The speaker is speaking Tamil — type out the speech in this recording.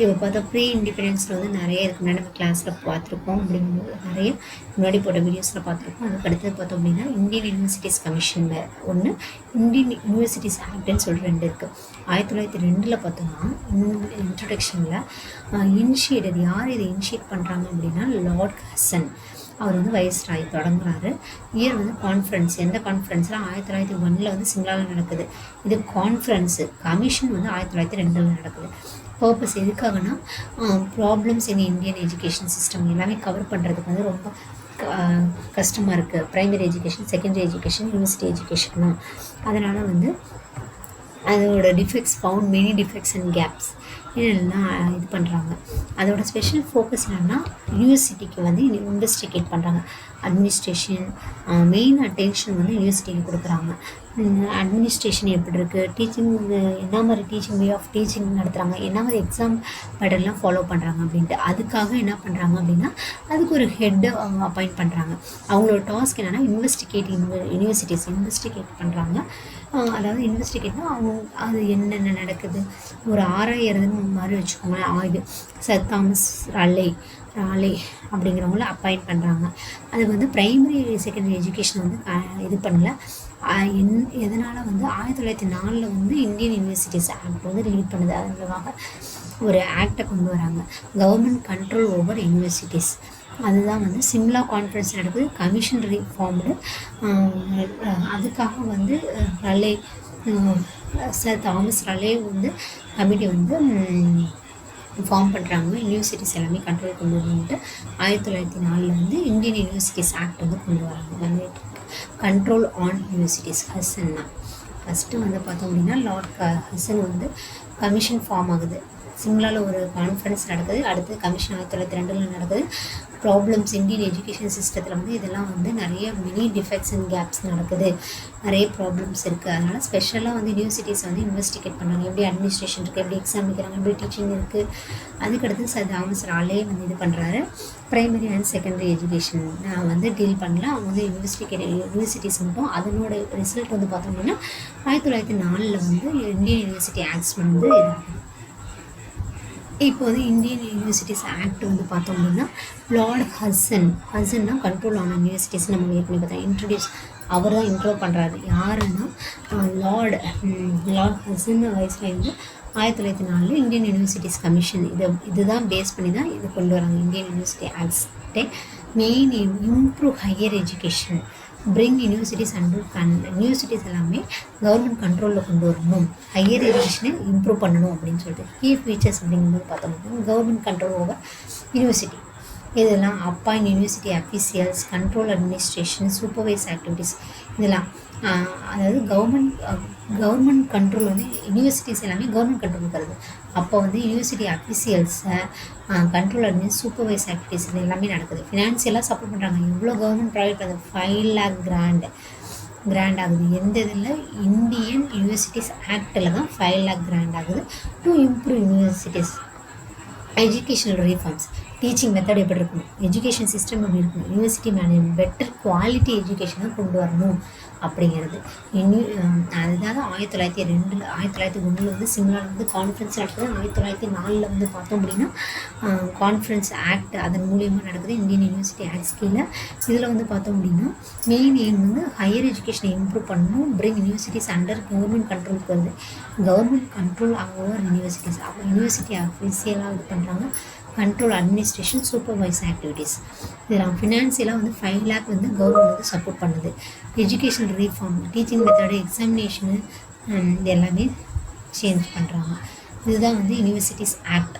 இப்போ பார்த்தா ப்ரீ இண்டிபெண்டன்ஸில் வந்து நிறைய இதுக்கு முன்னாடி நம்ம கிளாஸில் பார்த்துருக்கோம். அப்படிங்கும்போது நிறைய முன்னாடி போட்ட வீடியோஸில் பார்த்துருக்கோம். அதுக்கு அடுத்தது பார்த்தோம் அப்படின்னா இந்தியன் யூனிவர்சிட்டிஸ் கமிஷனில் ஒன்று, இந்தியன் யூனிவர்சிட்டிஸ் ஆக்ட்னு சொல்லிட்டு 2 இருக்குது. 1902 பார்த்தோம்னா இன்ட்ரடக்ஷனில் இனிஷியேட்டர் யார் இதை இனிஷியேட் பண்ணுறாங்க அப்படின்னா லார்ட் ஹசன். அவர் வந்து வைஸ்ராய் தொடங்குறாரு. இயர் வந்து கான்ஃபரன்ஸ், எந்த கான்ஃபரன்ஸில் 1901 வந்து சிம்லாவில் நடக்குது. இது கான்ஃபரன்ஸு. கமிஷன் வந்து 1902 நடக்குது. பர்பஸ் எதுக்காகனா problems in Indian education system எல்லாமே கவர் பண்ணுறதுக்கு வந்து ரொம்ப கஷ்டமாக இருக்குது. Primary education, secondary education, university எஜுகேஷன்லாம். அதனால் வந்து அதோட defects found many defects and gaps இதெல்லாம் இது பண்ணுறாங்க. அதோட ஸ்பெஷல் ஃபோக்கஸ் என்னென்னா யூனிவர்சிட்டிக்கு வந்து இன்வெஸ்டிகேட் பண்ணுறாங்க. அட்மினிஸ்ட்ரேஷன் மெயின் அட்டென்ஷன் வந்து யூனிவர்சிட்டிக்கு கொடுக்குறாங்க. அட்மினிஸ்ட்ரேஷன் எப்படி இருக்குது, டீச்சிங் என்ன மாதிரி டீச்சிங் வே ஆஃப் டீச்சிங் நடத்துகிறாங்க, என்ன மாதிரி எக்ஸாம் பேட்டர்ன்லாம் ஃபாலோ பண்ணுறாங்க அப்படின்ட்டு. அதுக்காக என்ன பண்ணுறாங்க அப்படின்னா அதுக்கு ஒரு ஹெட்டு அவங்க அப்பாயிண்ட் பண்ணுறாங்க. அவங்களோட டாஸ்க் என்னென்னா யூனிவர்சிட்டிஸ் இன்வெஸ்டிகேட் பண்ணுறாங்க. அதாவது இன்வெஸ்டிகேட்னா அவங்க அது என்னென்ன நடக்குது ஒரு ஆராயறதுன்னு மாதிரி வச்சுக்கோங்களேன். ஆய்வு. சர் தாமஸ் ராலே அப்படிங்கிறவங்கள அப்பாயிண்ட் பண்ணுறாங்க. அதுக்கு வந்து ப்ரைமரி செகண்டரி எஜுகேஷன் வந்து இது பண்ணல. எதனால் வந்து 1904 வந்து இந்தியன் யூனிவர்சிட்டிஸ் ஆக்ட் வந்து ரிலீட் பண்ணுது. அதுக்காக ஒரு ஆக்டை கொண்டு வராங்க, கவர்மெண்ட் கண்ட்ரோல் ஓவர் யூனிவர்சிட்டிஸ். அதுதான் வந்து சிம்லா கான்ஃபரன்ஸ் நடக்குது. கமிஷன் ரீஃபார்ம்டு. அதுக்காக வந்து ரலே சர் தாமஸ் ரலே வந்து கமிட்டி வந்து ஃபார்ம் பண்ணுறாங்க. யூனிவர்சிட்டிஸ் எல்லாமே கண்ட்ரோல் கொண்டு வரணுன்ட்டு 1904 வந்து இந்தியன் யூனிவர்சிட்டிஸ் ஆக்ட் வந்து கொண்டு வராங்க. Control on universities. ஹசன்னா ஃபஸ்ட்டு வந்து பார்த்தோம் அப்படின்னா லார்ட் ஹசன் வந்து கமிஷன் ஃபார்ம் ஆகுது. சிம்லாவில் ஒரு கான்ஃபரன்ஸ் நடக்குது. அடுத்து கமிஷன் 1902 நடக்குது. ப்ராப்ளம்ஸ் இந்தியன் எஜுகேஷன் சிஸ்டத்தில் வந்து இதெல்லாம் வந்து நிறைய மினி டிஃபெக்ட்ஸ் அண்ட் கேப்ஸ் நடக்குது, நிறைய ப்ராப்ளம்ஸ் இருக்குது. அதனால் ஸ்பெஷலாக வந்து யூனிவர்சிட்டிஸ் வந்து இன்வெஸ்டிகேட் பண்ணுறாங்க. எப்படி அட்மினிஸ்ட்ரேஷன் இருக்குது, எப்படி எக்ஸாம் வைக்கிறாங்க, எப்படி டீச்சிங் இருக்குது. அதுக்கடுத்து சர் தாமஸ் ராலே வந்து இது பண்ணுறாரு. ப்ரைமரி அண்ட் செகண்டரி எஜுகேஷன் வந்து டீல் பண்ணல. அவங்க வந்து யூனிவர்சிட்டிஸ் மட்டும். அதனோட ரிசல்ட் வந்து பார்த்தோம் அப்படின்னா 1904 வந்து இந்தியன் யூனிவர்சிட்டி ஆக்ட்ஸ் வந்து இதாகும். இப்போ வந்து இந்தியன் யூனிவர்சிட்டிஸ் ஆக்ட் வந்து பார்த்தோம் அப்படின்னா லார்ட் ஹசன்னா கண்ட்ரோல் ஆன யூனிவர்சிட்டிஸ் நம்ம ஏற்கனவே பார்த்தோம். அவர் தான் இன்ட்ரோ பண்ணுறாரு. யாருன்னா லார்ட் ஹசன் வயசில் வந்து 1904 இந்தியன் யூனிவர்சிட்டிஸ் கமிஷன் இதுதான் பேஸ் பண்ணி தான் இது கொண்டு வராங்க. இந்தியன் யூனிவர்சிட்டி ஆக்ட்ஸ்டே main improve higher education, bring universities universities எல்லாமே கவர்மெண்ட் கண்ட்ரோலில் கொண்டு வரணும், ஹையர் எஜுகேஷனை இம்ப்ரூவ் பண்ணணும் அப்படின்னு சொல்லிட்டு. கீ ஃபீச்சர்ஸ் அப்படிங்கும்போது பார்த்தோம்னா கவர்மெண்ட் கண்ட்ரோல் ஓவர் யூனிவர்சிட்டி, இதெல்லாம் appoint university officials, control administration, supervise activities, இதெல்லாம் அதாவது கவர்மெண்ட் கண்ட்ரோல் வந்து யூனிவர்சிட்டிஸ் எல்லாமே கவர்மெண்ட் கண்ட்ரோல் இருக்கிறது. அப்போ வந்து யூனிவர்சிட்டி அஃபீஷியல்ஸை கண்ட்ரோல் அட்மினிஸ் சூப்பர்வைஸ் ஆக்டிவிட்டீஸ் இது எல்லாமே நடக்குது. ஃபினான்ஷியலாக சப்போர்ட் பண்ணுறாங்க. எவ்வளோ கவர்மெண்ட் ப்ராஜெக்ட் அது 5 lakh கிராண்ட் ஆகுது. எந்த இதில் இந்தியன் யூனிவர்சிட்டிஸ் ஆக்டில் தான் 5 lakh கிராண்ட் ஆகுது. To improve universities educational reforms, teaching method எப்படி இருக்கணும், எஜுகேஷன் சிஸ்டம் எப்படி இருக்கணும், யூனிவர்சிட்டி மேனேஜ்மெண்ட், பெட்டர் குவாலிட்டி எஜுகேஷனை கொண்டு வரணும் அப்படிங்கிறது. அதுதான் 1901 வந்து சிம்லாவில் வந்து கான்ஃபரன்ஸ் நடக்குது. 1904 வந்து பார்த்தோம் அப்படின்னா கான்ஃபரன்ஸ் ஆக்ட் அதன் மூலியமாக நடக்குது. இந்தியன் யூனிவர்சிட்டி ஆக்ட்ஸ் கீழே. இதில் வந்து பார்த்தோம் அப்படின்னா மெயின் எய்ம் வந்து ஹையர் எஜுகேஷனை இம்ப்ரூவ் பண்ணணும், பிரிங் யூனிவர்சிட்டிஸ் அண்டர் கவர்மெண்ட் கண்ட்ரோலுக்கு வருது. Government control over universities. அப்போ யூனிவர்சிட்டி அஃபீஷியலாக இது பண்ணுறாங்க. Control administration, supervise activities. இதெல்லாம் ஃபினான்ஷியலாக வந்து 5 lakh வந்து கவர்மெண்ட் வந்து சப்போர்ட் பண்ணுது. Educational reform, teaching method, examination இது எல்லாமே சேஞ்ச் பண்ணுறாங்க. இதுதான் வந்து யூனிவர்சிட்டிஸ் ஆக்ட்.